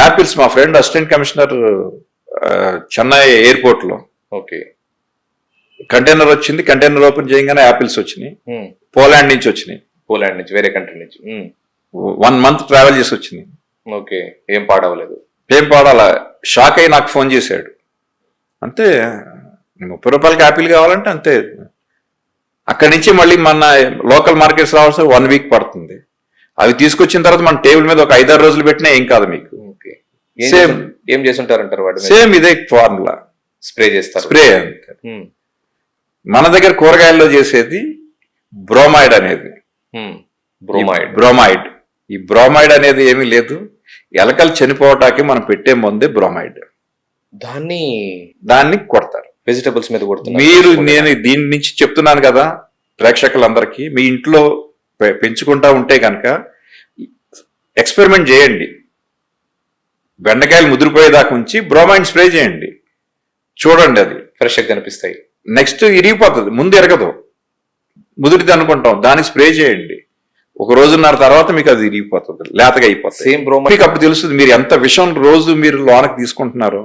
Apples మా friend assistant commissioner Chennai airport లో okay. Container వచ్చింది, కంటైనర్ ఓపెన్ చేయగానే యాపిల్స్ వచ్చినాయి, పోలాండ్ నుంచి వచ్చినాయి, పోలాండ్ నుంచి, వేరే కంట్రీ నుంచి. 1 month ట్రావెల్ చేసి వచ్చినాయి. ఓకే. ఏం పాడవలేదు. ఏం పాడాలా, షాక్ అయ్యి నాకు ఫోన్ చేశాడు. అంతే, 30 రూపాయలకి యాపిల్ కావాలంటే అంతే. అక్కడి నుంచి మళ్ళీ మన లోకల్ మార్కెట్స్ రావాల్సి 1 week పడుతుంది. అవి తీసుకొచ్చిన తర్వాత మన టేబుల్ మీద ఒక 5-6 రోజులు పెట్టినా ఏం కాదు మీకు. సేమ్ ఏం చేస్తుంటారంటారు వాటి? సేమ్ ఇదే ఫార్ములా, స్ప్రే చేస్తారు. స్ప్రే. మన దగ్గర కూరగాయల్లో చేసేది బ్రోమైడ్ అనేది. బ్రోమైడ్. ఈ బ్రోమైడ్ అనేది ఏమీ లేదు, ఎలకలు చనిపోవటానికి మనం పెట్టే ముందే బ్రోమైడ్. దాన్ని కొడతారు వెజిటబుల్స్ మీద కొడుతున్నారు. మీరు, నేను దీని నుంచి చెప్తున్నాను కదా ప్రేక్షకులందరికీ, మీ ఇంట్లో పెంచుకుంటా ఉంటే కనుక ఎక్స్పెరిమెంట్ చేయండి. బెండకాయలు ముదిరిపోయేదాకా ఉంచి బ్రోమైడ్ స్ప్రే చేయండి, చూడండి, అది ఫ్రెష్ గా కనిపిస్తాయి. నెక్స్ట్ ఇరిగిపోతుంది, ముందు ఎరగదు, ముదిరితే అనుకుంటాం, దానికి స్ప్రే చేయండి. 1 రోజున్నర తర్వాత మీకు అది ఇరిగిపోతుంది, లేతగా అయిపోతుంది. సేమ్ బ్రోమైడ్ మీకు అప్పుడు తెలుస్తుంది మీరు ఎంత విషం రోజు మీరు లోనకి తీసుకుంటున్నారో.